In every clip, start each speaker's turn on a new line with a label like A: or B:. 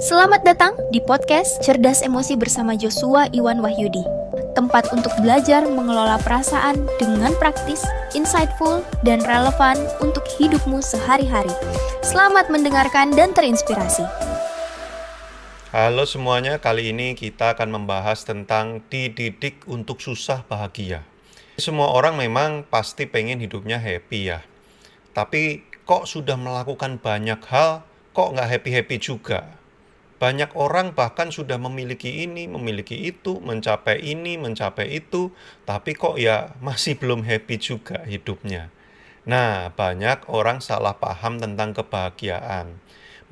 A: Selamat datang di podcast Cerdas Emosi bersama Joshua Iwan Wahyudi. Tempat untuk belajar mengelola perasaan dengan praktis, insightful, dan relevan untuk hidupmu sehari-hari. Selamat mendengarkan dan terinspirasi.
B: Halo semuanya, kali ini kita akan membahas tentang dididik untuk susah bahagia. Semua orang memang pasti pengen hidupnya happy ya. Tapi kok sudah melakukan banyak hal, kok nggak happy-happy juga? Banyak orang bahkan sudah memiliki ini, memiliki itu, mencapai ini, mencapai itu, tapi kok ya masih belum happy juga hidupnya. Nah, banyak orang salah paham tentang kebahagiaan.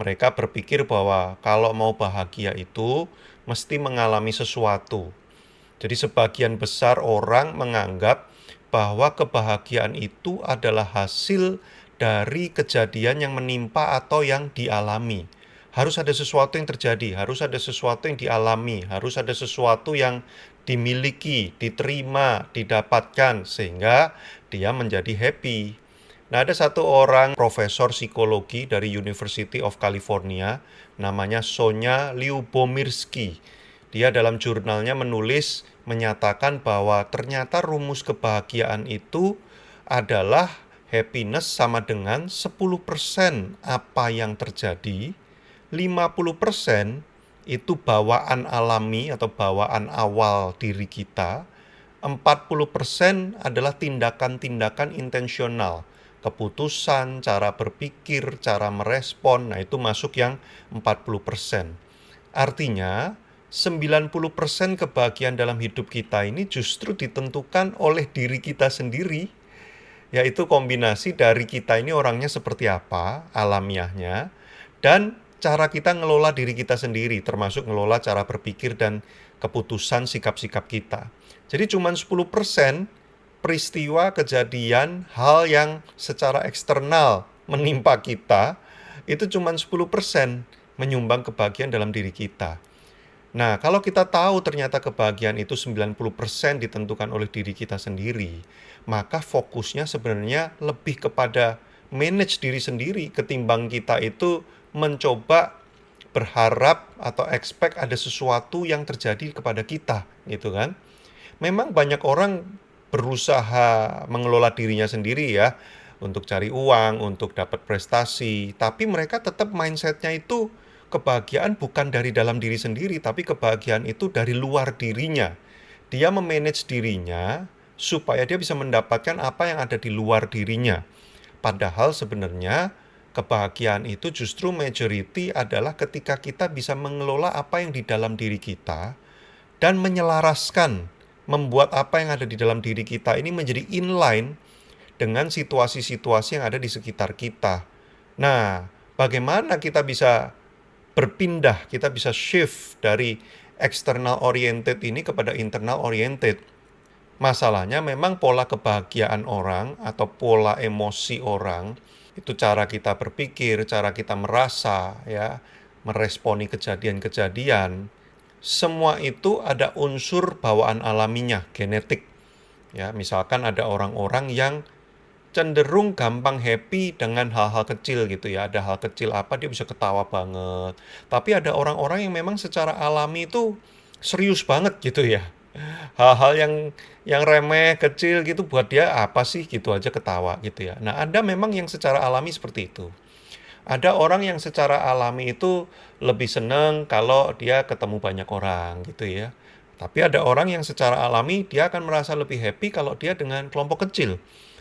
B: Mereka berpikir bahwa kalau mau bahagia itu mesti mengalami sesuatu. Jadi sebagian besar orang menganggap bahwa kebahagiaan itu adalah hasil dari kejadian yang menimpa atau yang dialami. Harus ada sesuatu yang terjadi, harus ada sesuatu yang dialami, harus ada sesuatu yang dimiliki, diterima, didapatkan, sehingga dia menjadi happy. Nah, ada satu orang profesor psikologi dari University of California, namanya Sonia Lyubomirsky. Dia dalam jurnalnya menyatakan bahwa ternyata rumus kebahagiaan itu adalah happiness sama dengan 10% apa yang terjadi, 50% itu bawaan alami atau bawaan awal diri kita, 40% adalah tindakan-tindakan intensional, keputusan, cara berpikir, cara merespon, nah itu masuk yang 40%. Artinya, 90% kebahagiaan dalam hidup kita ini justru ditentukan oleh diri kita sendiri, yaitu kombinasi dari kita ini orangnya seperti apa, alamiahnya, dan cara kita ngelola diri kita sendiri, termasuk ngelola cara berpikir dan keputusan sikap-sikap kita. Jadi cuma 10% peristiwa, kejadian, hal yang secara eksternal menimpa kita, itu cuma 10% menyumbang kebahagiaan dalam diri kita. Nah, kalau kita tahu ternyata kebahagiaan itu 90% ditentukan oleh diri kita sendiri, maka fokusnya sebenarnya lebih kepada manage diri sendiri ketimbang kita itu mencoba berharap atau expect ada sesuatu yang terjadi kepada kita, gitu kan. Memang banyak orang berusaha mengelola dirinya sendiri ya, untuk cari uang, untuk dapat prestasi, tapi mereka tetap mindsetnya itu kebahagiaan bukan dari dalam diri sendiri, tapi kebahagiaan itu dari luar dirinya. Dia memanage dirinya supaya dia bisa mendapatkan apa yang ada di luar dirinya. Padahal sebenarnya kebahagiaan itu justru majority adalah ketika kita bisa mengelola apa yang di dalam diri kita dan menyelaraskan, membuat apa yang ada di dalam diri kita ini menjadi inline dengan situasi-situasi yang ada di sekitar kita. Nah, bagaimana kita bisa berpindah, kita bisa shift dari external oriented ini kepada internal oriented. Masalahnya memang pola kebahagiaan orang atau pola emosi orang, itu cara kita berpikir, cara kita merasa, ya, meresponi kejadian-kejadian, semua itu ada unsur bawaan alaminya, genetik. Ya, misalkan ada orang-orang yang cenderung gampang happy dengan hal-hal kecil gitu ya. Ada hal kecil apa dia bisa ketawa banget. Tapi ada orang-orang yang memang secara alami itu serius banget gitu ya. Hal-hal yang remeh, kecil gitu buat dia apa sih gitu aja ketawa gitu ya. Nah, ada memang yang secara alami seperti itu. Ada orang yang secara alami itu lebih seneng kalau dia ketemu banyak orang gitu ya. Tapi ada orang yang secara alami dia akan merasa lebih happy kalau dia dengan kelompok kecil.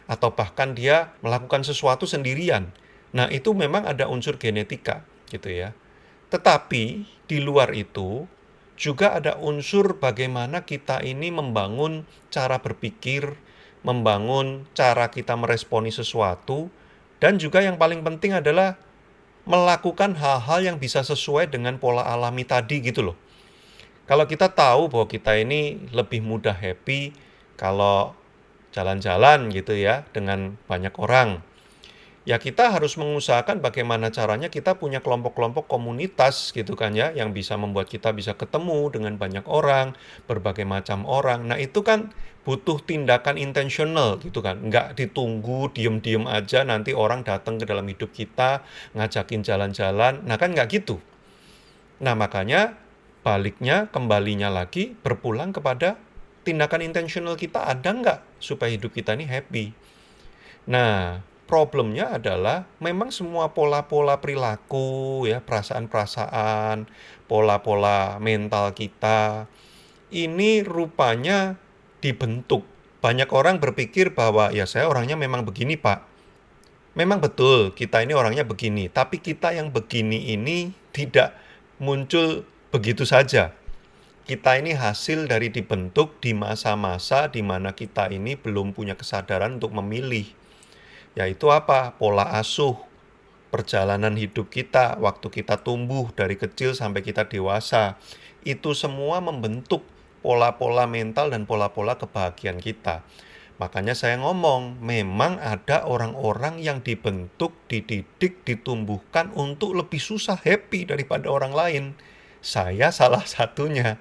B: Atau bahkan dia melakukan sesuatu sendirian. Nah, itu memang ada unsur genetika gitu ya. Tetapi di luar itu juga ada unsur bagaimana kita ini membangun cara berpikir, membangun cara kita meresponi sesuatu, dan juga yang paling penting adalah melakukan hal-hal yang bisa sesuai dengan pola alami tadi gitu loh. Kalau kita tahu bahwa kita ini lebih mudah happy kalau jalan-jalan gitu ya dengan banyak orang, ya kita harus mengusahakan bagaimana caranya kita punya kelompok-kelompok komunitas gitu kan ya, yang bisa membuat kita bisa ketemu dengan banyak orang, berbagai macam orang. Nah itu kan butuh tindakan intensional gitu kan, nggak ditunggu diem-diem aja nanti orang datang ke dalam hidup kita, ngajakin jalan-jalan, nah kan nggak gitu. Nah, makanya kembalinya lagi berpulang kepada tindakan intentional kita ada nggak supaya hidup kita ini happy. Nah, problemnya adalah memang semua pola-pola perilaku, ya, perasaan-perasaan, pola-pola mental kita, ini rupanya dibentuk. Banyak orang berpikir bahwa ya saya orangnya memang begini, Pak. Memang betul kita ini orangnya begini, tapi kita yang begini ini tidak muncul begitu saja. Kita ini hasil dari dibentuk di masa-masa di mana kita ini belum punya kesadaran untuk memilih. Yaitu apa? Pola asuh, perjalanan hidup kita, waktu kita tumbuh dari kecil sampai kita dewasa. Itu semua membentuk pola-pola mental dan pola-pola kebahagiaan kita. Makanya saya ngomong, memang ada orang-orang yang dibentuk, dididik, ditumbuhkan untuk lebih susah happy daripada orang lain. Saya salah satunya.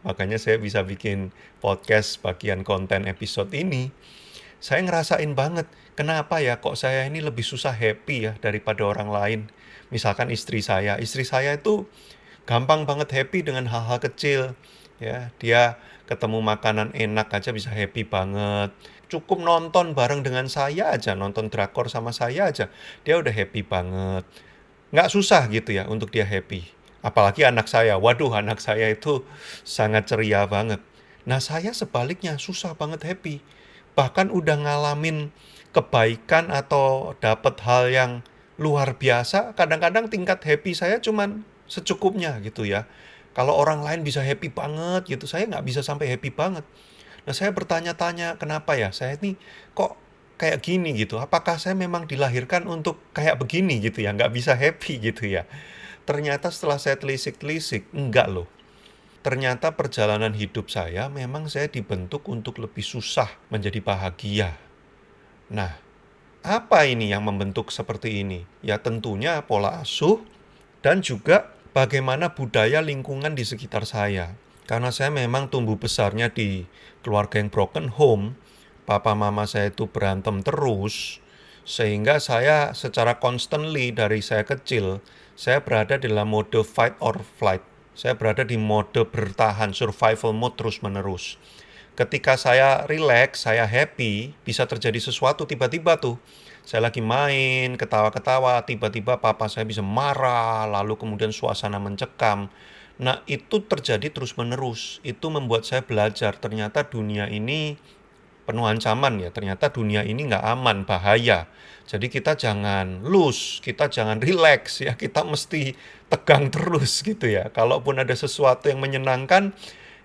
B: Makanya saya bisa bikin podcast bagian konten episode ini. Saya ngerasain banget, kenapa ya kok saya ini lebih susah happy ya daripada orang lain. Misalkan istri saya itu gampang banget happy dengan hal-hal kecil. Ya, dia ketemu makanan enak aja bisa happy banget. Cukup nonton bareng dengan saya aja, nonton drakor sama saya aja, dia udah happy banget. Nggak susah gitu ya untuk dia happy. Apalagi anak saya, waduh anak saya itu sangat ceria banget. Nah saya sebaliknya susah banget happy. Bahkan udah ngalamin kebaikan atau dapat hal yang luar biasa, kadang-kadang tingkat happy saya cuman secukupnya gitu ya. Kalau orang lain bisa happy banget gitu, saya nggak bisa sampai happy banget. Nah, saya bertanya-tanya, kenapa ya? Saya ini kok kayak gini gitu? Apakah saya memang dilahirkan untuk kayak begini gitu ya? Nggak bisa happy gitu ya? Ternyata setelah saya telisik-telisik, enggak loh. Ternyata perjalanan hidup saya memang saya dibentuk untuk lebih susah menjadi bahagia. Nah, apa ini yang membentuk seperti ini? Ya tentunya pola asuh dan juga bagaimana budaya lingkungan di sekitar saya. Karena saya memang tumbuh besarnya di keluarga yang broken home, papa mama saya itu berantem terus, sehingga saya secara constantly dari saya kecil, saya berada dalam mode fight or flight. Saya berada di mode bertahan, survival mode terus-menerus. Ketika saya relax, saya happy, bisa terjadi sesuatu tiba-tiba tuh. Saya lagi main, ketawa-ketawa, tiba-tiba papa saya bisa marah, lalu kemudian suasana mencekam. Nah, itu terjadi terus-menerus. Itu membuat saya belajar, ternyata dunia ini penuh ancaman ya. Ternyata dunia ini nggak aman, bahaya. Jadi kita jangan loose, kita jangan relax ya. Kita mesti tegang terus gitu ya. Kalaupun ada sesuatu yang menyenangkan,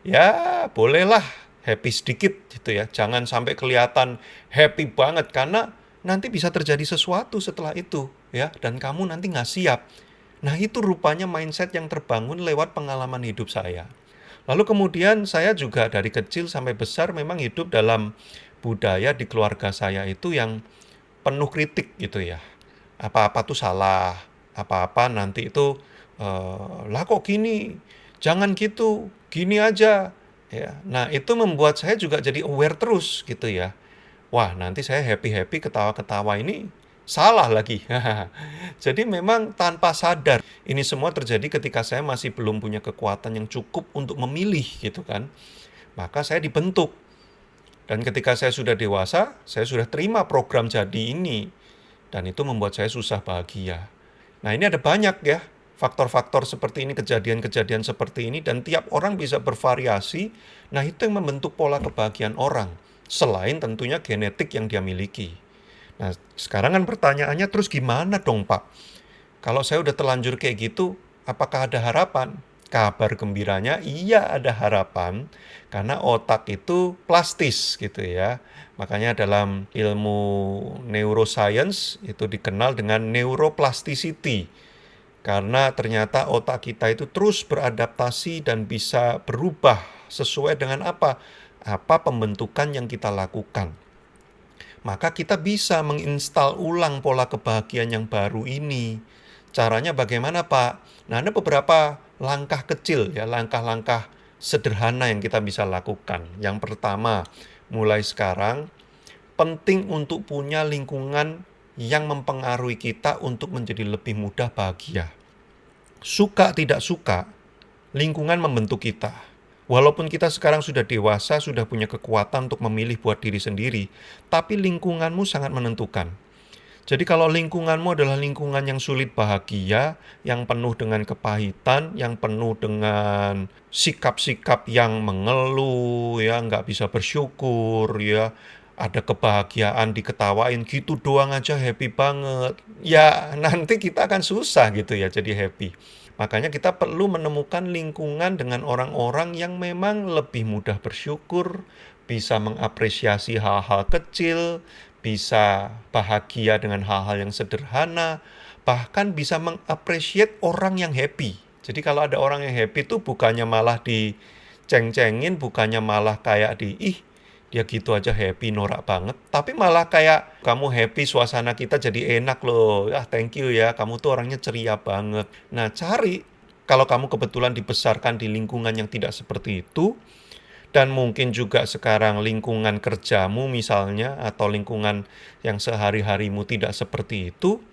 B: ya bolehlah happy sedikit gitu ya. Jangan sampai kelihatan happy banget karena nanti bisa terjadi sesuatu setelah itu ya. Dan kamu nanti nggak siap. Nah itu rupanya mindset yang terbangun lewat pengalaman hidup saya. Lalu kemudian saya juga dari kecil sampai besar memang hidup dalam budaya di keluarga saya itu yang penuh kritik gitu ya. Apa-apa tuh salah, apa-apa nanti itu, lah kok gini, jangan gitu, gini aja. Ya, nah itu membuat saya juga jadi aware terus gitu ya. Wah nanti saya happy-happy ketawa-ketawa ini salah lagi. Jadi memang tanpa sadar, ini semua terjadi ketika saya masih belum punya kekuatan yang cukup untuk memilih gitu kan. Maka saya dibentuk. Dan ketika saya sudah dewasa, saya sudah terima program jadi ini. Dan itu membuat saya susah bahagia. Nah ini ada banyak ya, faktor-faktor seperti ini, kejadian-kejadian seperti ini. Dan tiap orang bisa bervariasi. Nah itu yang membentuk pola kebahagiaan orang. Selain tentunya genetik yang dia miliki. Nah, sekarang kan pertanyaannya terus gimana dong Pak? Kalau saya udah terlanjur kayak gitu, apakah ada harapan? Kabar gembiranya, iya ada harapan, karena otak itu plastis gitu ya. Makanya dalam ilmu neuroscience itu dikenal dengan neuroplasticity. Karena ternyata otak kita itu terus beradaptasi dan bisa berubah sesuai dengan apa? Apa pembentukan yang kita lakukan. Maka kita bisa menginstal ulang pola kebahagiaan yang baru ini. Caranya bagaimana Pak? Nah ada beberapa langkah kecil ya, langkah-langkah sederhana yang kita bisa lakukan. Yang pertama, mulai sekarang penting untuk punya lingkungan yang mempengaruhi kita untuk menjadi lebih mudah bahagia. Suka tidak suka, lingkungan membentuk kita. Walaupun kita sekarang sudah dewasa, sudah punya kekuatan untuk memilih buat diri sendiri, tapi lingkunganmu sangat menentukan. Jadi kalau lingkunganmu adalah lingkungan yang sulit bahagia, yang penuh dengan kepahitan, yang penuh dengan sikap-sikap yang mengeluh, ya nggak bisa bersyukur, ya ada kebahagiaan diketawain gitu doang aja happy banget, ya nanti kita akan susah gitu ya jadi happy. Makanya kita perlu menemukan lingkungan dengan orang-orang yang memang lebih mudah bersyukur, bisa mengapresiasi hal-hal kecil, bisa bahagia dengan hal-hal yang sederhana, bahkan bisa mengapresiasi orang yang happy. Jadi kalau ada orang yang happy itu bukannya malah diceng-cengin, bukannya malah kayak dia gitu aja happy, norak banget. Tapi malah kayak, kamu happy, suasana kita jadi enak loh. Thank you ya, kamu tuh orangnya ceria banget. Nah, kalau kamu kebetulan dibesarkan di lingkungan yang tidak seperti itu, dan mungkin juga sekarang lingkungan kerjamu misalnya, atau lingkungan yang sehari-harimu tidak seperti itu,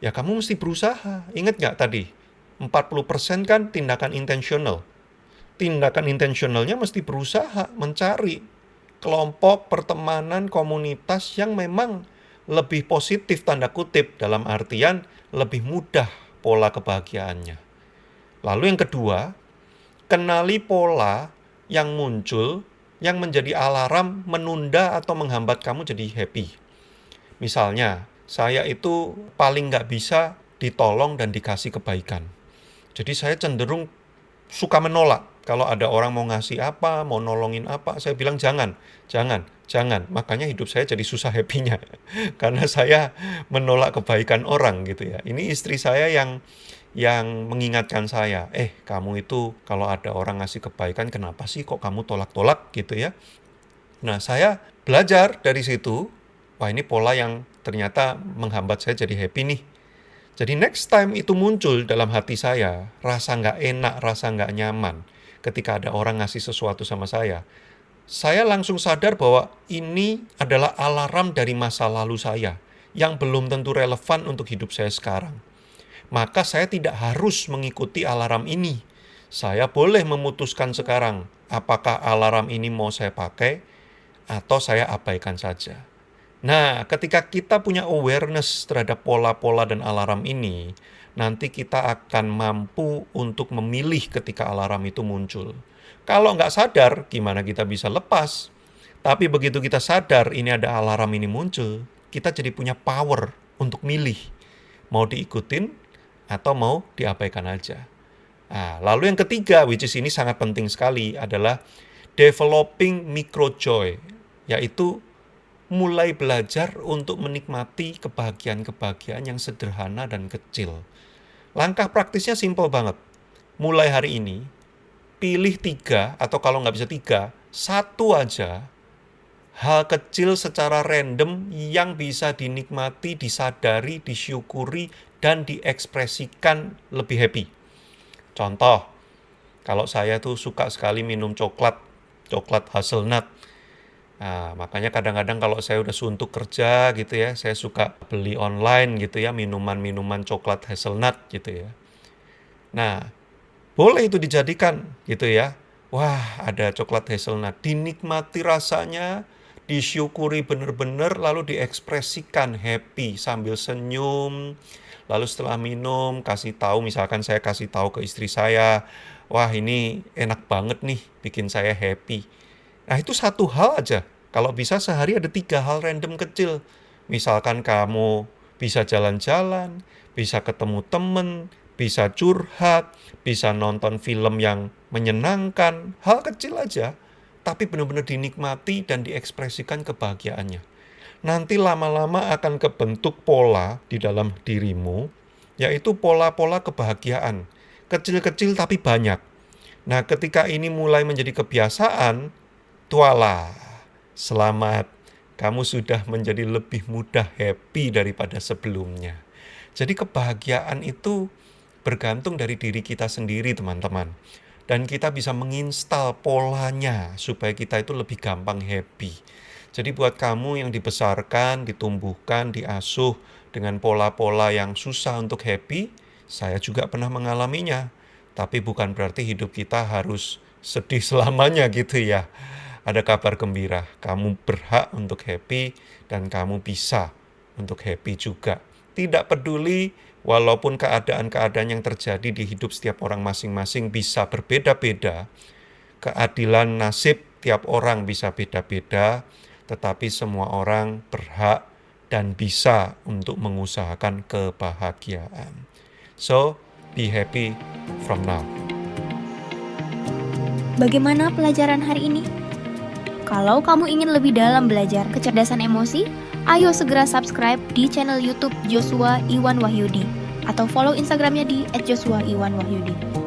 B: ya kamu mesti berusaha. Ingat nggak tadi? 40% kan tindakan intensional. Tindakan intensionalnya mesti berusaha mencari kelompok, pertemanan, komunitas yang memang lebih positif tanda kutip, dalam artian lebih mudah pola kebahagiaannya. Lalu yang kedua, kenali pola yang muncul yang menjadi alarm menunda atau menghambat kamu jadi happy. Misalnya, saya itu paling nggak bisa ditolong dan dikasih kebaikan. Jadi saya cenderung suka menolak. Kalau ada orang mau ngasih apa, mau nolongin apa, saya bilang jangan. Makanya hidup saya jadi susah happy-nya. Karena saya menolak kebaikan orang gitu ya. Ini istri saya yang mengingatkan saya, kamu itu kalau ada orang ngasih kebaikan, kenapa sih kok kamu tolak-tolak gitu ya. Nah, saya belajar dari situ, wah ini pola yang ternyata menghambat saya jadi happy nih. Jadi next time itu muncul dalam hati saya, rasa nggak enak, rasa nggak nyaman ketika ada orang ngasih sesuatu sama saya langsung sadar bahwa ini adalah alarm dari masa lalu saya yang belum tentu relevan untuk hidup saya sekarang. Maka saya tidak harus mengikuti alarm ini. Saya boleh memutuskan sekarang apakah alarm ini mau saya pakai atau saya abaikan saja. Nah, ketika kita punya awareness terhadap pola-pola dan alarm ini, nanti kita akan mampu untuk memilih ketika alarm itu muncul. Kalau nggak sadar, gimana kita bisa lepas? Tapi begitu kita sadar ini ada alarm ini muncul, kita jadi punya power untuk milih. Mau diikutin atau mau diabaikan aja. Nah, lalu yang ketiga, which is ini sangat penting sekali, adalah developing micro joy, yaitu mulai belajar untuk menikmati kebahagiaan-kebahagiaan yang sederhana dan kecil. Langkah praktisnya simple banget. Mulai hari ini, pilih 3, atau kalau nggak bisa 3, 1 aja hal kecil secara random yang bisa dinikmati, disadari, disyukuri, dan diekspresikan lebih happy. Contoh, kalau saya tuh suka sekali minum coklat hazelnut. Nah, makanya kadang-kadang kalau saya udah suntuk kerja gitu ya, saya suka beli online gitu ya, minuman-minuman coklat hazelnut gitu ya. Nah, boleh itu dijadikan gitu ya. Wah, ada coklat hazelnut. Dinikmati rasanya, disyukuri benar-benar, lalu diekspresikan happy sambil senyum. Lalu setelah minum, misalkan saya kasih tahu ke istri saya, wah ini enak banget nih, bikin saya happy. Nah, itu 1 hal aja. Kalau bisa sehari ada 3 hal random kecil. Misalkan kamu bisa jalan-jalan, bisa ketemu temen, bisa curhat, bisa nonton film yang menyenangkan, hal kecil aja, tapi benar-benar dinikmati dan diekspresikan kebahagiaannya. Nanti lama-lama akan kebentuk pola di dalam dirimu, yaitu pola-pola kebahagiaan, kecil-kecil tapi banyak. Nah, ketika ini mulai menjadi kebiasaan, tualah, selamat, kamu sudah menjadi lebih mudah happy daripada sebelumnya. Jadi kebahagiaan itu bergantung dari diri kita sendiri, teman-teman. Dan kita bisa menginstal polanya supaya kita itu lebih gampang happy. Jadi buat kamu yang dibesarkan, ditumbuhkan, diasuh dengan pola-pola yang susah untuk happy, saya juga pernah mengalaminya. Tapi bukan berarti hidup kita harus sedih selamanya gitu ya. Ada kabar gembira, kamu berhak untuk happy dan kamu bisa untuk happy juga. Tidak peduli walaupun keadaan-keadaan yang terjadi di hidup setiap orang masing-masing bisa berbeda-beda, keadilan nasib tiap orang bisa beda-beda, tetapi semua orang berhak dan bisa untuk mengusahakan kebahagiaan. So, be happy from now.
A: Bagaimana pelajaran hari ini? Kalau kamu ingin lebih dalam belajar kecerdasan emosi, ayo segera subscribe di channel YouTube Joshua Iwan Wahyudi atau follow Instagramnya di @joshuaiwanwahyudi.